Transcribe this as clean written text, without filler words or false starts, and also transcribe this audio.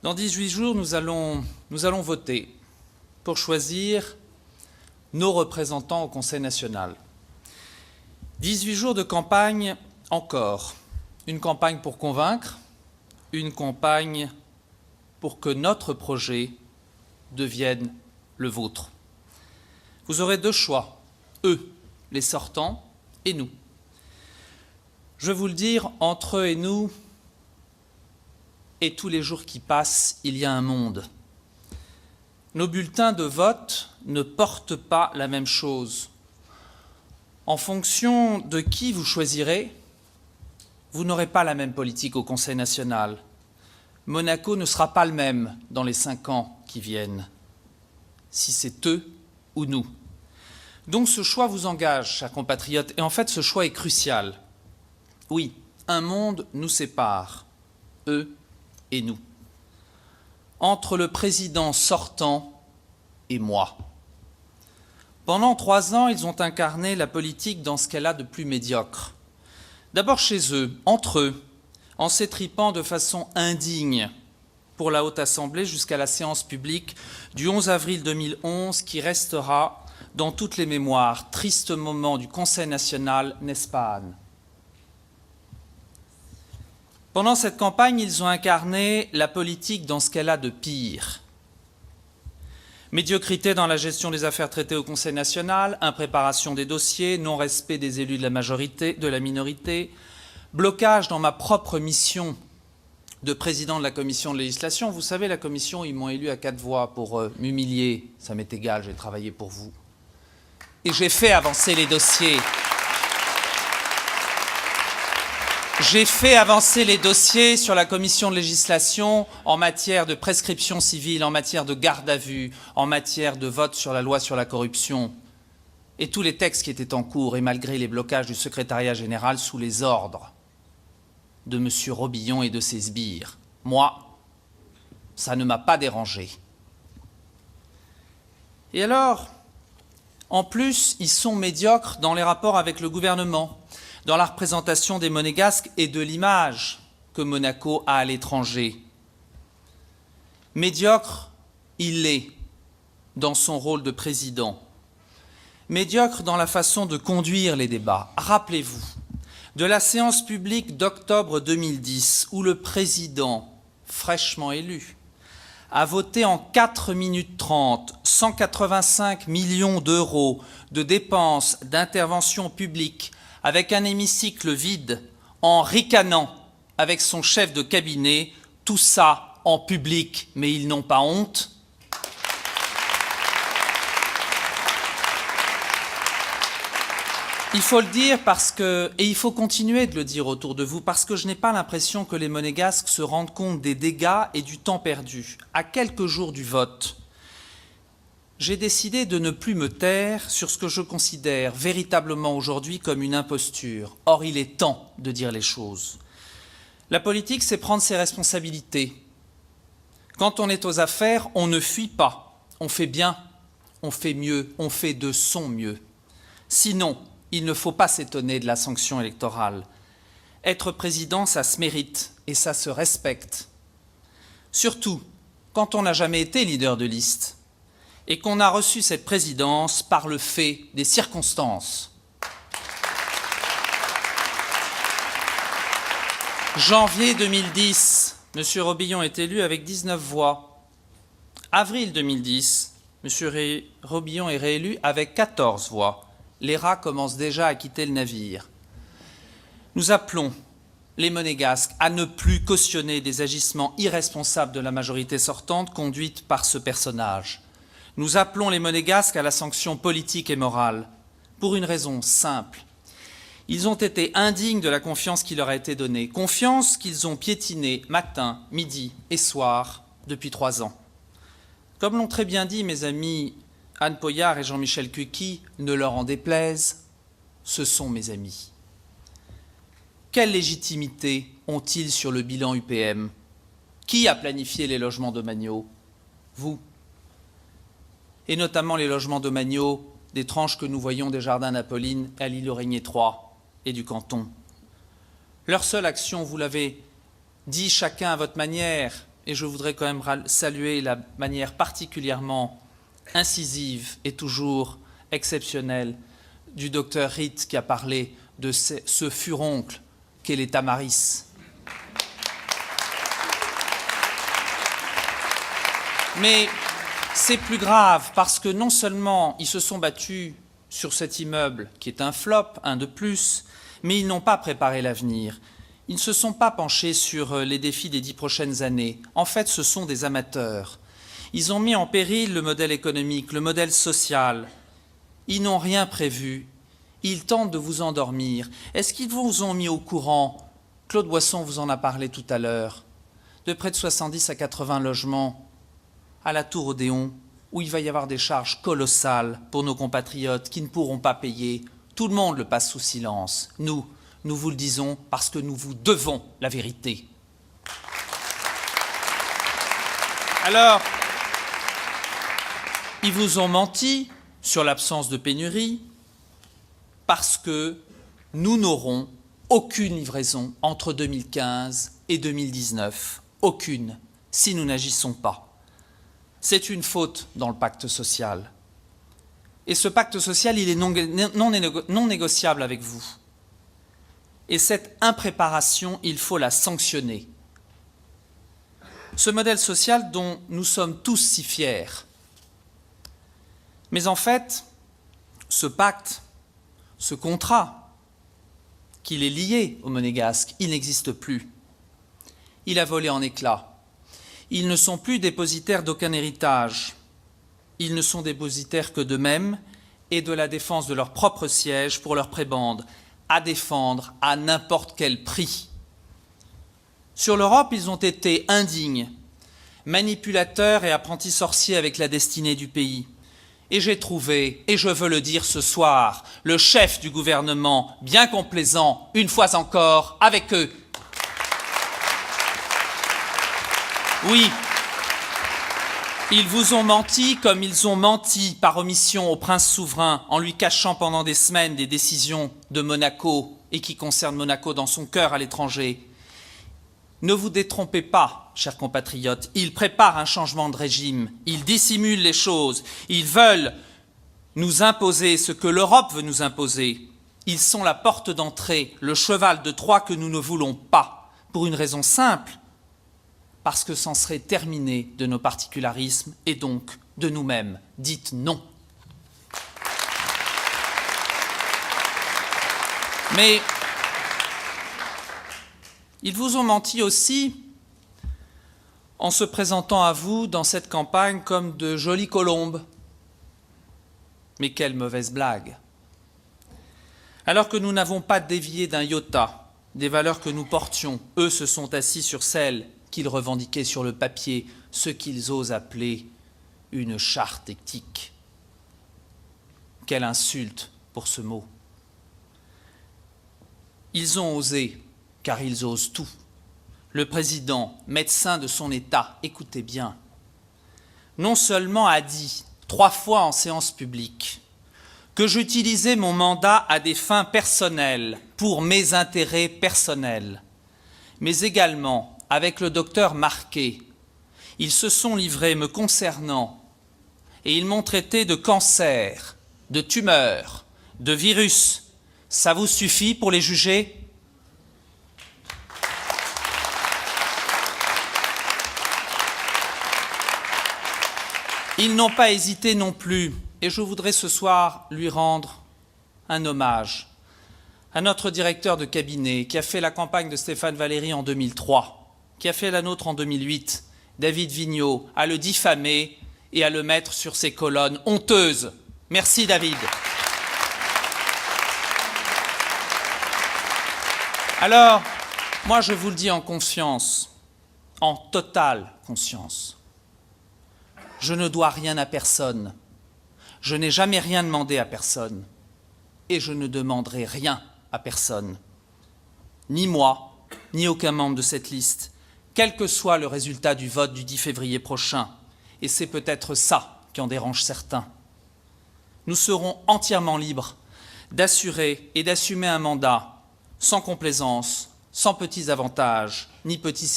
Dans 18 jours, nous allons voter pour choisir nos représentants au Conseil national. 18 jours de campagne encore. Une campagne pour convaincre, une campagne pour que notre projet devienne le vôtre. Vous aurez deux choix, eux, les sortants, et nous. Je vais vous le dire, entre eux et nous, et tous les jours qui passent, il y a un monde. Nos bulletins de vote ne portent pas la même chose. En fonction de qui vous choisirez, vous n'aurez pas la même politique au Conseil national. Monaco ne sera pas le même dans les 5 ans qui viennent, si c'est eux ou nous. Donc ce choix vous engage, chers compatriotes, et en fait ce choix est crucial. Oui, un monde nous sépare, eux et nous, entre le président sortant et moi. Pendant 3 ans, ils ont incarné la politique dans ce qu'elle a de plus médiocre. D'abord chez eux, entre eux, en s'étripant de façon indigne pour la Haute Assemblée jusqu'à la séance publique du 11 avril 2011 qui restera dans toutes les mémoires. Triste moment du Conseil national, n'est-ce pas, Anne ? Pendant cette campagne, ils ont incarné la politique dans ce qu'elle a de pire. Médiocrité dans la gestion des affaires traitées au Conseil national, impréparation des dossiers, non-respect des élus de la minorité, blocage dans ma propre mission de président de la commission de législation. Vous savez, la commission, ils m'ont élu à 4 voix pour m'humilier. Ça m'est égal, j'ai travaillé pour vous. Et j'ai fait avancer les dossiers. J'ai fait avancer les dossiers sur la commission de législation en matière de prescription civile, en matière de garde à vue, en matière de vote sur la loi sur la corruption. Et tous les textes qui étaient en cours, et malgré les blocages du secrétariat général sous les ordres de M. Robillon et de ses sbires. Moi, ça ne m'a pas dérangé. Et alors, en plus, ils sont médiocres dans les rapports avec le gouvernement, dans la représentation des Monégasques et de l'image que Monaco a à l'étranger. Médiocre, il l'est dans son rôle de président. Médiocre dans la façon de conduire les débats. Rappelez-vous de la séance publique d'octobre 2010 où le président, fraîchement élu, a voté en 4 minutes 30 185 millions d'euros de dépenses d'intervention publique avec un hémicycle vide, en ricanant avec son chef de cabinet, tout ça en public, mais ils n'ont pas honte. Il faut le dire et il faut continuer de le dire autour de vous, parce que je n'ai pas l'impression que les Monégasques se rendent compte des dégâts et du temps perdu. À quelques jours du vote, j'ai décidé de ne plus me taire sur ce que je considère véritablement aujourd'hui comme une imposture. Or, il est temps de dire les choses. La politique, c'est prendre ses responsabilités. Quand on est aux affaires, on ne fuit pas. On fait bien, on fait mieux, on fait de son mieux. Sinon, il ne faut pas s'étonner de la sanction électorale. Être président, ça se mérite et ça se respecte. Surtout quand on n'a jamais été leader de liste et qu'on a reçu cette présidence par le fait des circonstances. Janvier 2010, M. Robillon est élu avec 19 voix. Avril 2010, M. Robillon est réélu avec 14 voix. Les rats commencent déjà à quitter le navire. Nous appelons les Monégasques à ne plus cautionner des agissements irresponsables de la majorité sortante conduite par ce personnage. Nous appelons les Monégasques à la sanction politique et morale, pour une raison simple. Ils ont été indignes de la confiance qui leur a été donnée, confiance qu'ils ont piétinée matin, midi et soir depuis 3 ans. Comme l'ont très bien dit mes amis Anne Poyart et Jean-Michel Cuqui, ne leur en déplaise, ce sont mes amis. Quelle légitimité ont-ils sur le bilan UPM? Qui a planifié les logements domaniaux? Vous. Et notamment les logements domaniaux des tranches que nous voyons des jardins d'Apolline à l'île Origné 3 et du canton. Leur seule action, vous l'avez dit chacun à votre manière, et je voudrais quand même saluer la manière particulièrement incisive et toujours exceptionnelle du docteur Ritt qui a parlé de ce furoncle qu'est les Tamaris. Mais c'est plus grave parce que non seulement ils se sont battus sur cet immeuble qui est un flop, un de plus, mais ils n'ont pas préparé l'avenir. Ils ne se sont pas penchés sur les défis des 10 prochaines années. En fait, ce sont des amateurs. Ils ont mis en péril le modèle économique, le modèle social. Ils n'ont rien prévu. Ils tentent de vous endormir. Est-ce qu'ils vous ont mis au courant, Claude Boisson vous en a parlé tout à l'heure, de près de 70 à 80 logements à la Tour Odéon, où il va y avoir des charges colossales pour nos compatriotes qui ne pourront pas payer. Tout le monde le passe sous silence. Nous vous le disons parce que nous vous devons la vérité. Alors, ils vous ont menti sur l'absence de pénurie parce que nous n'aurons aucune livraison entre 2015 et 2019. Aucune, si nous n'agissons pas. C'est une faute dans le pacte social. Et ce pacte social, il est non négociable avec vous. Et cette impréparation, il faut la sanctionner. Ce modèle social dont nous sommes tous si fiers. Mais en fait, ce pacte, ce contrat, qu'il est lié au monégasque, il n'existe plus. Il a volé en éclats. Ils ne sont plus dépositaires d'aucun héritage. Ils ne sont dépositaires que d'eux-mêmes et de la défense de leur propre siège pour leur prébende, à défendre à n'importe quel prix. Sur l'Europe, ils ont été indignes, manipulateurs et apprentis sorciers avec la destinée du pays. Et j'ai trouvé, et je veux le dire ce soir, le chef du gouvernement bien complaisant, une fois encore, avec eux. Oui, ils vous ont menti comme ils ont menti par omission au prince souverain en lui cachant pendant des semaines des décisions de Monaco et qui concernent Monaco dans son cœur à l'étranger. Ne vous détrompez pas, chers compatriotes, ils préparent un changement de régime, ils dissimulent les choses, ils veulent nous imposer ce que l'Europe veut nous imposer. Ils sont la porte d'entrée, le cheval de Troie que nous ne voulons pas, pour une raison simple, parce que c'en serait terminé de nos particularismes et donc de nous-mêmes. Dites non. Mais ils vous ont menti aussi en se présentant à vous dans cette campagne comme de jolies colombes. Mais quelle mauvaise blague! Alors que nous n'avons pas dévié d'un iota des valeurs que nous portions, eux se sont assis sur celles qu'ils revendiquaient sur le papier, ce qu'ils osent appeler une charte éthique. Quelle insulte pour ce mot! Ils ont osé, car ils osent tout. Le président, médecin de son État, écoutez bien, non seulement a dit 3 fois en séance publique que j'utilisais mon mandat à des fins personnelles, pour mes intérêts personnels, mais également avec le docteur Marquet, ils se sont livrés me concernant et ils m'ont traité de cancer, de tumeur, de virus. Ça vous suffit pour les juger ? Ils n'ont pas hésité non plus, et je voudrais ce soir lui rendre un hommage à notre directeur de cabinet qui a fait la campagne de Stéphane Valéry en 2003, qui a fait la nôtre en 2008, David Vigneault, à le diffamer et à le mettre sur ses colonnes honteuses. Merci David. Alors, moi je vous le dis en conscience, en totale conscience, je ne dois rien à personne, je n'ai jamais rien demandé à personne et je ne demanderai rien à personne, ni moi, ni aucun membre de cette liste, quel que soit le résultat du vote du 10 février prochain, et c'est peut-être ça qui en dérange certains. Nous serons entièrement libres d'assurer et d'assumer un mandat sans complaisance, sans petits avantages, ni petits services.